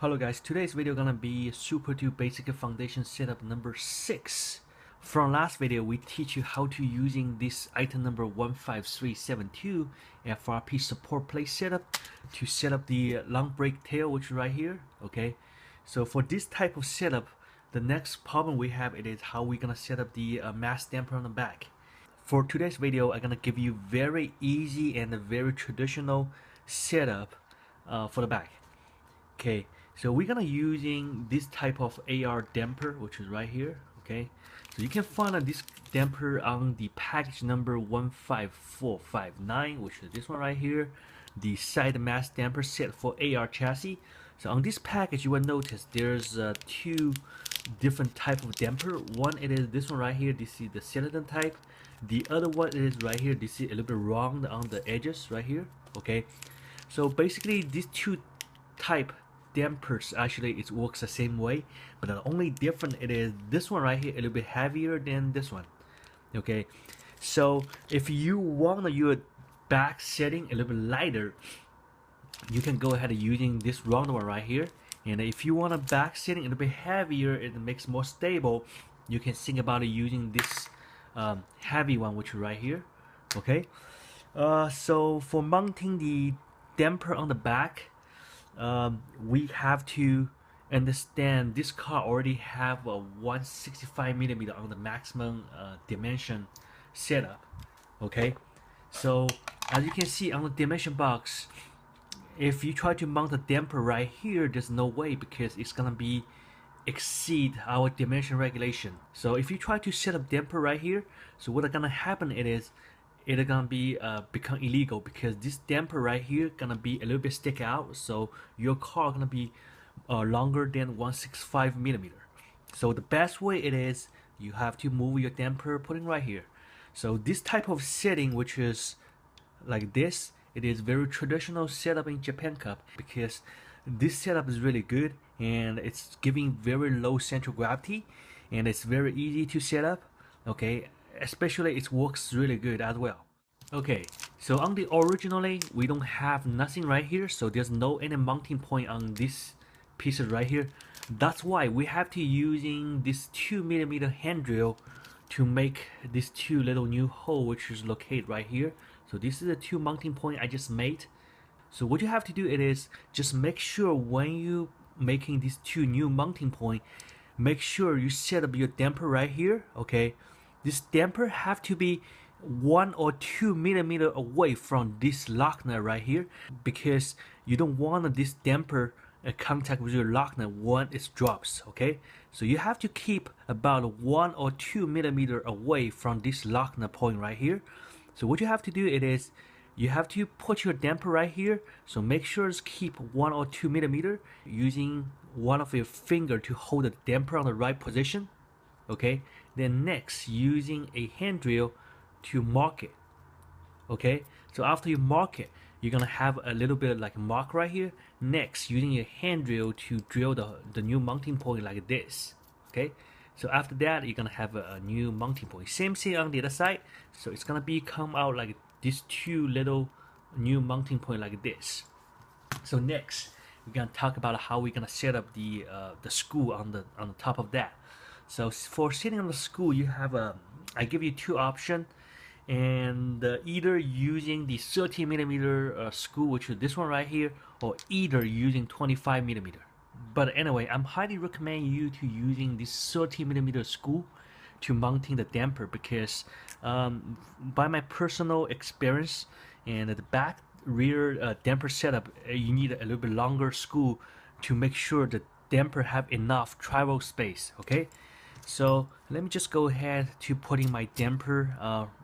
Hello guys, today's video gonna be Super 2 Basic Foundation Setup number 6. From last video, we teach you how to using this item number 15372 FRP support plate setup to set up the long brake tail, which is right here. Okay, so for this type of setup, the next problem we have it is how we're gonna set up the mass damper on the back. For today's video, I'm gonna give you very easy and a very traditional setup for the back. Okay, so we're gonna using this type of AR damper, which is right here. Okay, so you can find this damper on the package number 15459, which is this one right here, the side mass damper set for AR chassis. So on this package, you will notice there's two different type of damper. One it is this one right here. This is the silicone type. The other one is right here. This is a little bit round on the edges right here. Okay, so basically these two type dampers actually it works the same way, but the only different it is this one right here a little bit heavier than this one. Okay, so if you want your back setting a little bit lighter, you can go ahead using this round one right here. And if you want a back setting a little bit heavier, it makes more stable, you can think about using this heavy one, which is right here. Okay, so for mounting the damper on the back, we have to understand this car already have a 165mm on the maximum dimension setup. Okay, so as you can see on the dimension box, if you try to mount a damper right here, there's no way, because it's gonna be exceed our dimension regulation. So if you try to set up damper right here, so what's gonna happen it's gonna be become illegal, because this damper right here gonna be a little bit stick out, so your car gonna be longer than 165mm. So the best way it is, you have to move your damper, putting right here. So this type of setting, which is like this, it is very traditional setup in Japan Cup, because this setup is really good and it's giving very low central gravity and it's very easy to set up. Okay, especially it works really good as well. Okay, so on the originally we don't have nothing right here, so there's no any mounting point on this pieces right here. That's why we have to using this 2mm hand drill to make this two little new hole, which is located right here. So this is the two mounting point I just made. So what you have to do is just make sure when you making these two new mounting point, make sure you set up your damper right here. Okay, this damper have to be 1 or 2mm away from this lock nut right here, because you don't want this damper contact with your lock nut when it drops. Okay, so you have to keep about 1 or 2mm away from this lock nut point right here. So what you have to do is you have to put your damper right here, so make sure to keep 1 or 2mm, using one of your finger to hold the damper on the right position. Okay, then next using a hand drill to mark it. Okay, so after you mark it, you're gonna have a little bit like mark right here. Next, using your hand drill to drill the new mounting point like this. Okay, so after that you're gonna have a new mounting point. Same thing on the other side, so it's gonna be come out like these two little new mounting point like this. So next we're gonna talk about how we're gonna set up the screw on the top of that. So for setting on the screw, you have I give you two options, and either using the 30mm screw, which is this one right here, or either using 25mm. But anyway, I'm highly recommend you to using this 30mm screw to mounting the damper, because by my personal experience, and the back rear damper setup, you need a little bit longer screw to make sure the damper have enough travel space. Okay, so let me just go ahead to putting my damper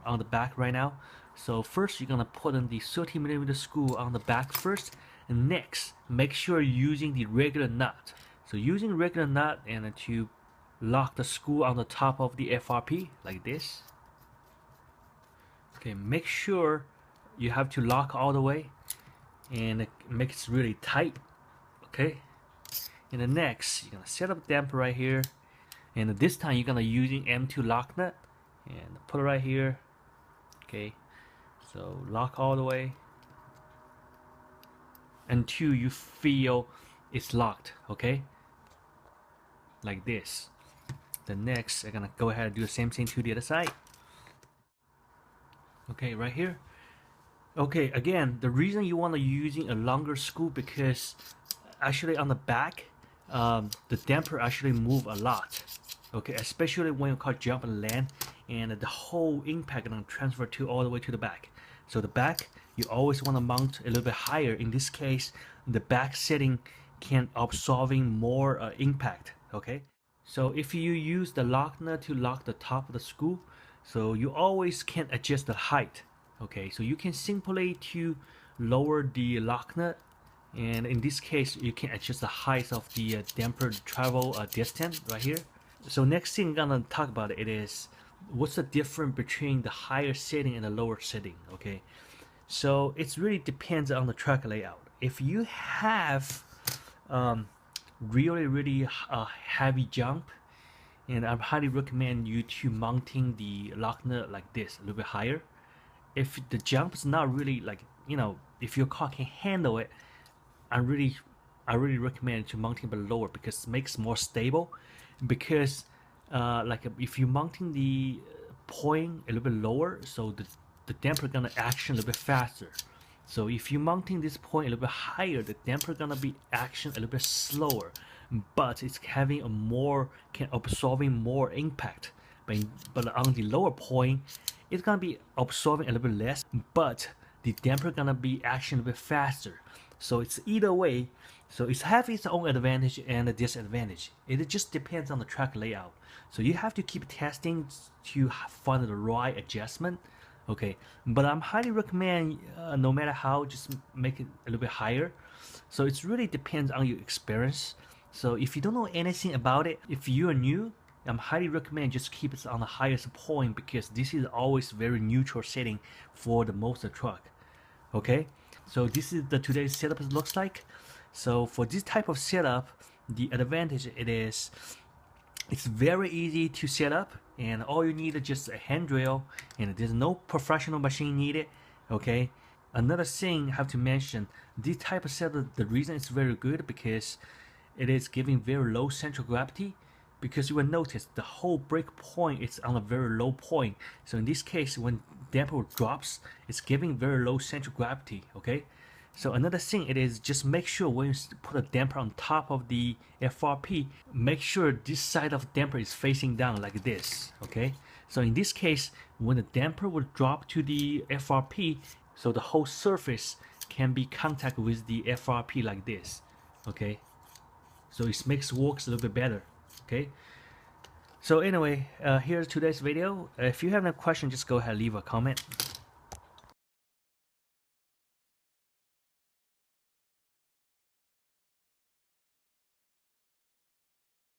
on the back right now. So first you're gonna put in the 30mm screw on the back first, and next make sure you're using the regular nut. So using regular nut and to lock the screw on the top of the FRP like this. Okay, make sure you have to lock all the way and make it really tight. Okay, and then next you're gonna set up the damper right here, and this time you're gonna using M2 lock nut and put it right here. Okay, so lock all the way until you feel it's locked, okay, like this. The next, I'm gonna go ahead and do the same thing to the other side. Okay, right here. Okay, again, the reason you want to using a longer screw because actually on the back, the damper actually move a lot. Okay, especially when you call jump and land, and the whole impact gonna transfer to all the way to the back. So the back, you always want to mount a little bit higher. In this case, the back setting can absorbing more impact. Okay, so if you use the lock nut to lock the top of the screw, so you always can adjust the height. Okay, so you can simply to lower the lock nut, and in this case you can adjust the height of the damper travel distance right here. So next thing I'm gonna talk about it is what's the difference between the higher setting and the lower setting. Okay, so it really depends on the track layout. If you have really heavy jump, and I highly recommend you to mounting the lock nut like this a little bit higher. If the jump is not really like, if your car can handle it, I really recommend to mounting a bit lower because it makes more stable. Because like if you're mounting the point a little bit lower, so the damper gonna action a little bit faster. So if you're mounting this point a little bit higher, the damper gonna be action a little bit slower, but it's having a more, can absorbing more impact. But on the lower point, it's gonna be absorbing a little bit less, but the damper gonna be action a bit faster. So it's either way. So it's have its own advantage and a disadvantage. It just depends on the track layout. So you have to keep testing to find the right adjustment. Okay, but I'm highly recommend no matter how, just make it a little bit higher. So it really depends on your experience. So if you don't know anything about it, if you're new, I'm highly recommend just keep it on the highest point because this is always very neutral setting for the most of the truck. Okay, so this is the today's setup looks like. So for this type of setup, the advantage it is it's very easy to set up, and all you need is just a hand drill, and there's no professional machine needed. Okay, another thing I have to mention, this type of setup, the reason it's very good because it is giving very low central gravity, because you will notice the whole brake point is on a very low point. So in this case, when damper drops, it's giving very low central gravity. Okay, so another thing it is just make sure when you put a damper on top of the FRP, make sure this side of the damper is facing down like this. Okay, so in this case, when the damper will drop to the FRP, so the whole surface can be contact with the FRP like this. Okay, so it makes works a little bit better. Okay, so anyway, here's today's video. If you have any question, just go ahead and leave a comment.